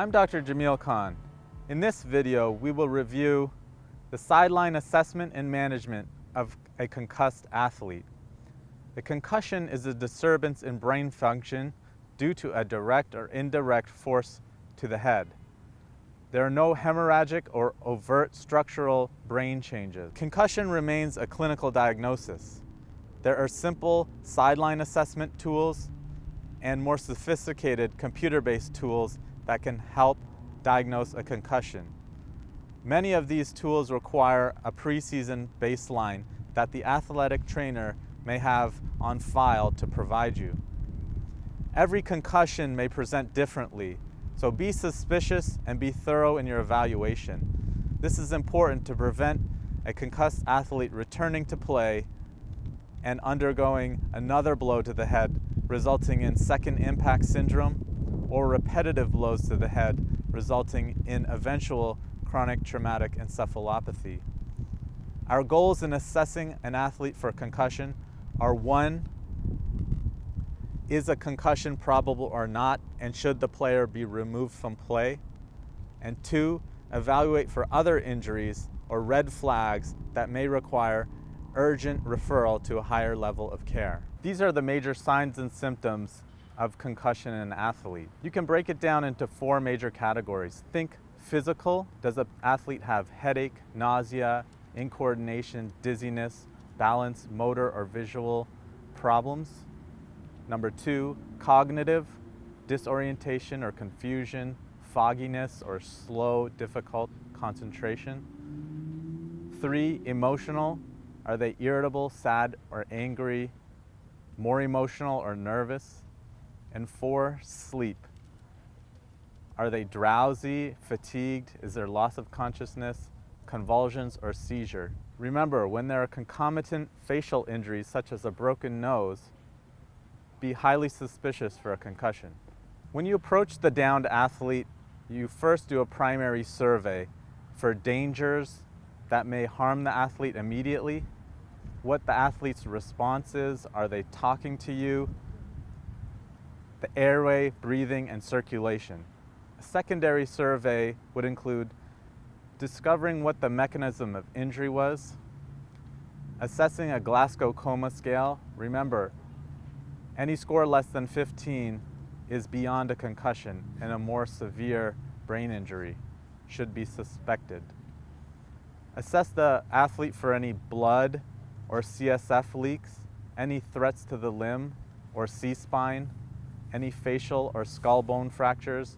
I'm Dr. Jamil Khan. In this video, we will review the sideline assessment and management of a concussed athlete. A concussion is a disturbance in brain function due to a direct or indirect force to the head. There are no hemorrhagic or overt structural brain changes. Concussion remains a clinical diagnosis. There are simple sideline assessment tools and more sophisticated computer-based tools that can help diagnose a concussion. Many of these tools require a preseason baseline that the athletic trainer may have on file to provide you. Every concussion may present differently, so be suspicious and be thorough in your evaluation. This is important to prevent a concussed athlete returning to play and undergoing another blow to the head, resulting in second impact syndrome, or repetitive blows to the head, resulting in eventual chronic traumatic encephalopathy. Our goals in assessing an athlete for concussion are: 1, is a concussion probable or not, and should the player be removed from play? And 2, evaluate for other injuries or red flags that may require urgent referral to a higher level of care. These are the major signs and symptoms of concussion in an athlete. You can break it down into 4 major categories. Think physical. Does an athlete have headache, nausea, incoordination, dizziness, balance, motor, or visual problems? Number 2, cognitive, disorientation or confusion, fogginess or slow, difficult concentration. 3, emotional. Are they irritable, sad, or angry, more emotional or nervous? And 4, sleep. Are they drowsy, fatigued? Is there loss of consciousness, convulsions, or seizure? Remember, when there are concomitant facial injuries such as a broken nose, be highly suspicious for a concussion. When you approach the downed athlete, you first do a primary survey for dangers that may harm the athlete immediately, what the athlete's response is, are they talking to you, the airway, breathing, and circulation. A secondary survey would include discovering what the mechanism of injury was, assessing a Glasgow Coma Scale. Remember, any score less than 15 is beyond a concussion, and a more severe brain injury should be suspected. Assess the athlete for any blood or CSF leaks, any threats to the limb or C-spine, any facial or skull bone fractures,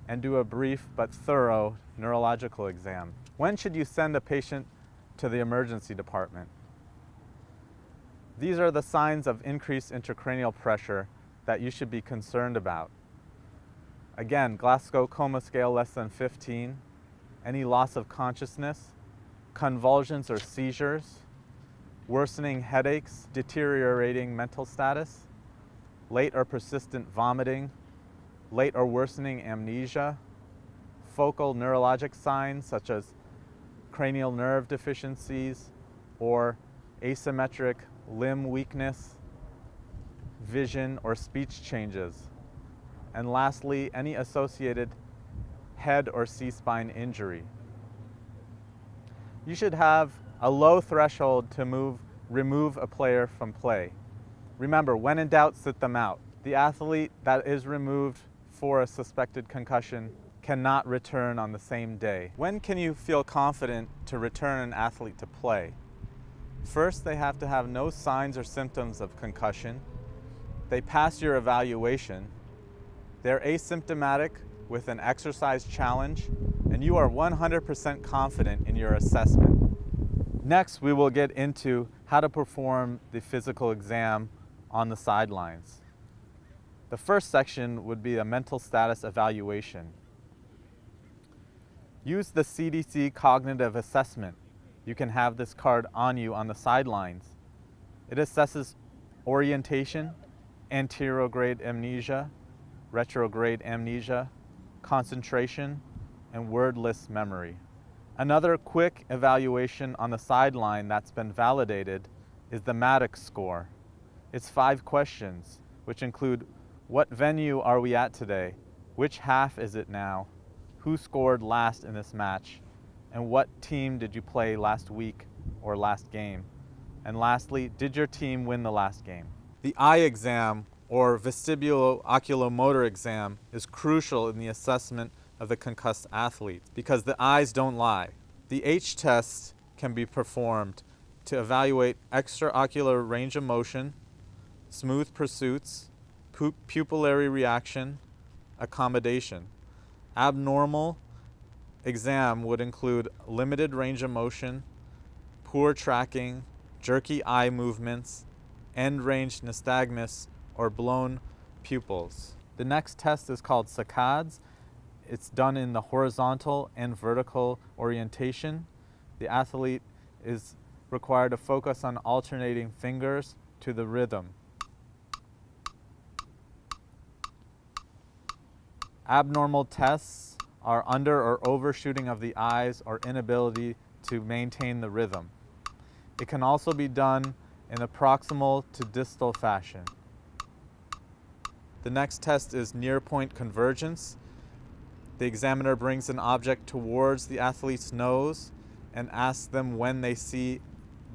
and do a brief but thorough neurological exam. When should you send a patient to the emergency department? These are the signs of increased intracranial pressure that you should be concerned about. Again, Glasgow Coma Scale less than 15, any loss of consciousness, convulsions or seizures, worsening headaches, deteriorating mental status, late or persistent vomiting, late or worsening amnesia, focal neurologic signs such as cranial nerve deficiencies or asymmetric limb weakness, vision or speech changes, and lastly, any associated head or C-spine injury. You should have a low threshold to remove a player from play. Remember, when in doubt, sit them out. The athlete that is removed for a suspected concussion cannot return on the same day. When can you feel confident to return an athlete to play? First, they have to have no signs or symptoms of concussion. They pass your evaluation. They're asymptomatic with an exercise challenge, and you are 100% confident in your assessment. Next, we will get into how to perform the physical exam on the sidelines. The first section would be a mental status evaluation. Use the CDC cognitive assessment. You can have this card on you on the sidelines. It assesses orientation, anterograde amnesia, retrograde amnesia, concentration, and wordless memory. Another quick evaluation on the sideline that's been validated is the Maddox score. It's 5 questions, which include: what venue are we at today? Which half is it now? Who scored last in this match? And what team did you play last week or last game? And lastly, did your team win the last game? The eye exam, or vestibulo-oculomotor exam, is crucial in the assessment of the concussed athlete because the eyes don't lie. The H test can be performed to evaluate extraocular range of motion, smooth pursuits, pupillary reaction, accommodation. Abnormal exam would include limited range of motion, poor tracking, jerky eye movements, end-range nystagmus, or blown pupils. The next test is called saccades. It's done in the horizontal and vertical orientation. The athlete is required to focus on alternating fingers to the rhythm. Abnormal tests are under or overshooting of the eyes or inability to maintain the rhythm. It can also be done in a proximal to distal fashion. The next test is near-point convergence. The examiner brings an object towards the athlete's nose and asks them when they see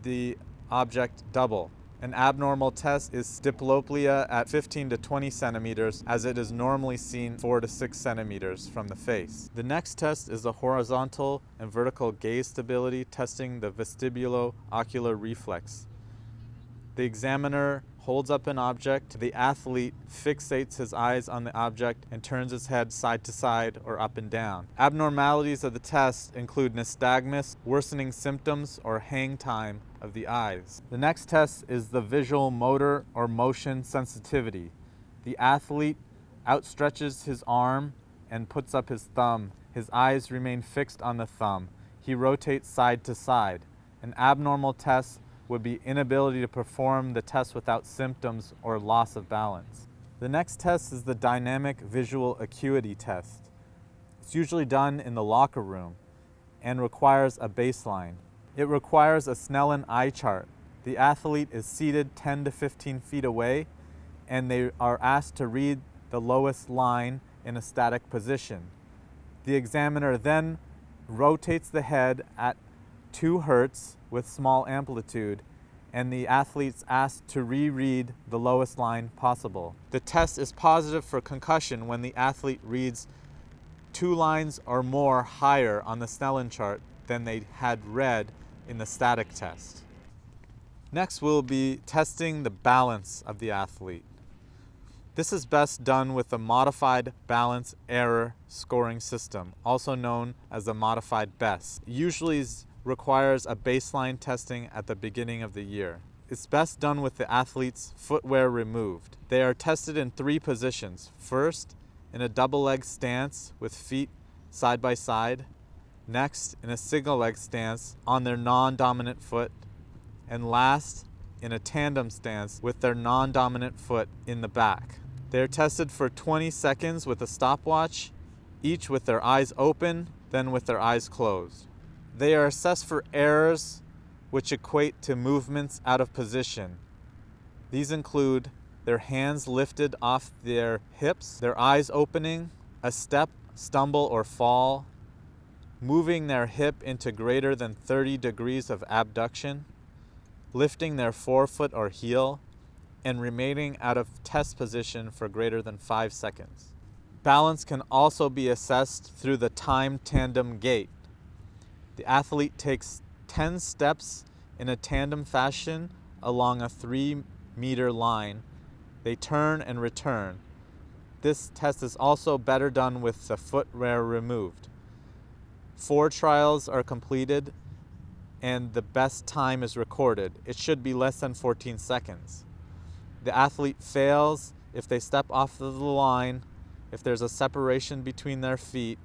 the object double. An abnormal test is diplopia at 15 to 20 centimeters, as it is normally seen 4 to 6 centimeters from the face. The next test is the horizontal and vertical gaze stability, testing the vestibulo-ocular reflex. The examiner holds up an object, the athlete fixates his eyes on the object and turns his head side to side or up and down. Abnormalities of the test include nystagmus, worsening symptoms, or hang time of the eyes. The next test is the visual motor or motion sensitivity. The athlete outstretches his arm and puts up his thumb. His eyes remain fixed on the thumb. He rotates side to side. An abnormal test would be inability to perform the test without symptoms or loss of balance. The next test is the dynamic visual acuity test. It's usually done in the locker room and requires a baseline. It requires a Snellen eye chart. The athlete is seated 10 to 15 feet away and they are asked to read the lowest line in a static position. The examiner then rotates the head at 2 hertz with small amplitude, and the athlete's asked to reread the lowest line possible. The test is positive for concussion when the athlete reads 2 lines or more higher on the Snellen chart than they had read in the static test. Next, we'll be testing the balance of the athlete. This is best done with a modified balance error scoring system, also known as a modified BESS. Usually requires a baseline testing at the beginning of the year. It's best done with the athlete's footwear removed. They are tested in 3 positions. First, in a double leg stance with feet side by side. Next, in a single leg stance on their non-dominant foot. And last, in a tandem stance with their non-dominant foot in the back. They are tested for 20 seconds with a stopwatch, each with their eyes open, then with their eyes closed. They are assessed for errors which equate to movements out of position. These include their hands lifted off their hips, their eyes opening, a step, stumble, or fall, moving their hip into greater than 30 degrees of abduction, lifting their forefoot or heel, and remaining out of test position for greater than 5 seconds. Balance can also be assessed through the timed tandem gait. The athlete takes 10 steps in a tandem fashion along a 3-meter line. They turn and return. This test is also better done with the footwear removed. 4 trials are completed and the best time is recorded. It should be less than 14 seconds. The athlete fails if they step off of the line, if there's a separation between their feet,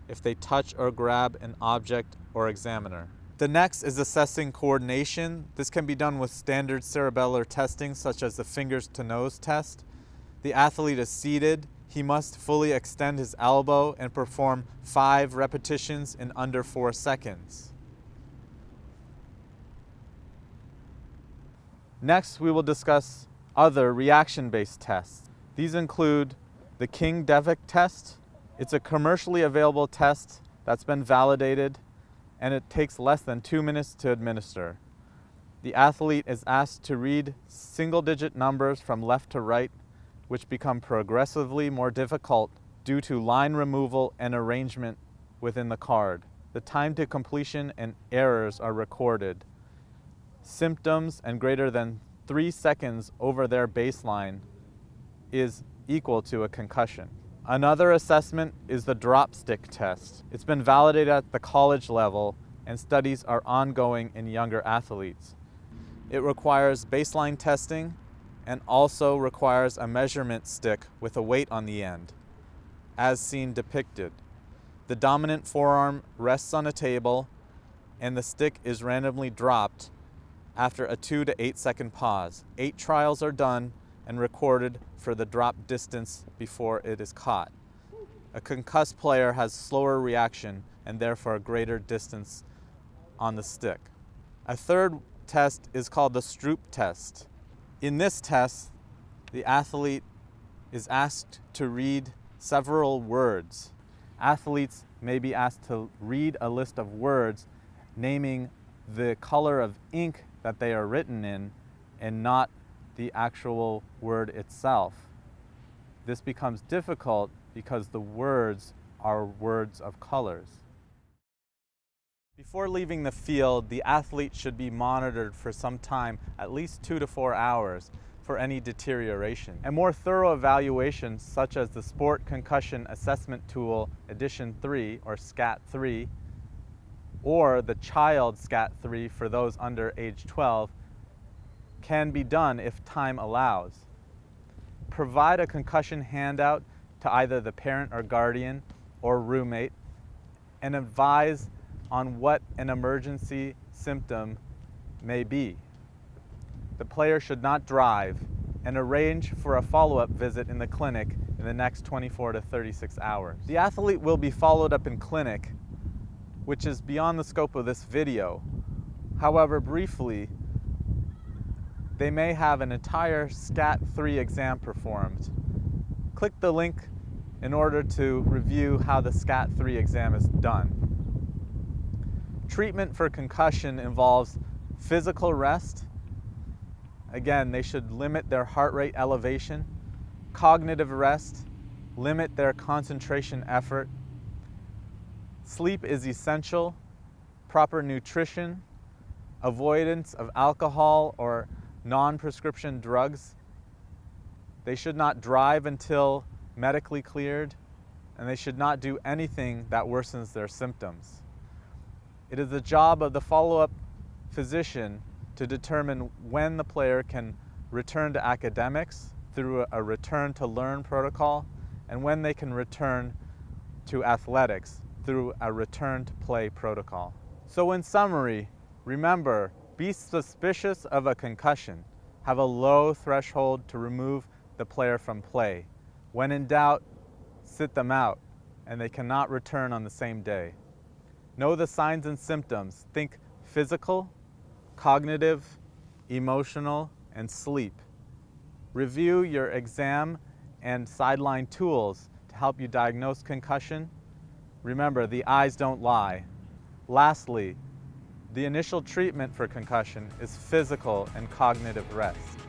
if they touch or grab an object or examiner. The next is assessing coordination. This can be done with standard cerebellar testing such as the fingers to nose test. The athlete is seated. He must fully extend his elbow and perform 5 repetitions in under 4 seconds. Next, we will discuss other reaction-based tests. These include the King-Devick test, It's a commercially available test that's been validated, and it takes less than 2 minutes to administer. The athlete is asked to read single-digit numbers from left to right, which become progressively more difficult due to line removal and arrangement within the card. The time to completion and errors are recorded. Symptoms and greater than 3 seconds over their baseline is equal to a concussion. Another assessment is the drop stick test. It's been validated at the college level, and studies are ongoing in younger athletes. It requires baseline testing and also requires a measurement stick with a weight on the end, as seen depicted. The dominant forearm rests on a table, and the stick is randomly dropped after a 2 to 8 second pause. 8 trials are done and recorded for the drop distance before it is caught. A concussed player has slower reaction and therefore a greater distance on the stick. A third test is called the Stroop test. In this test, the athlete is asked to read several words. Athletes may be asked to read a list of words naming the color of ink that they are written in and not the actual word itself. This becomes difficult because the words are words of colors. Before leaving the field, the athlete should be monitored for some time, at least 2 to 4 hours, for any deterioration. A more thorough evaluation, such as the Sport Concussion Assessment Tool Edition 3, or SCAT-3, or the Child SCAT-3 for those under age 12, can be done if time allows. Provide a concussion handout to either the parent or guardian or roommate, and advise on what an emergency symptom may be. The player should not drive, and arrange for a follow-up visit in the clinic in the next 24 to 36 hours. The athlete will be followed up in clinic, which is beyond the scope of this video. However, briefly, they may have an entire SCAT-3 exam performed. Click the link in order to review how the SCAT-3 exam is done. Treatment for concussion involves physical rest. Again, they should limit their heart rate elevation. Cognitive rest, limit their concentration effort. Sleep is essential. Proper nutrition, avoidance of alcohol or non-prescription drugs. They should not drive until medically cleared, and they should not do anything that worsens their symptoms. It is the job of the follow-up physician to determine when the player can return to academics through a return to learn protocol, and when they can return to athletics through a return to play protocol. So in summary, remember, be suspicious of a concussion. Have a low threshold to remove the player from play. When in doubt, sit them out, and they cannot return on the same day. Know the signs and symptoms. Think physical, cognitive, emotional, and sleep. Review your exam and sideline tools to help you diagnose concussion. Remember, the eyes don't lie. Lastly, the initial treatment for concussion is physical and cognitive rest.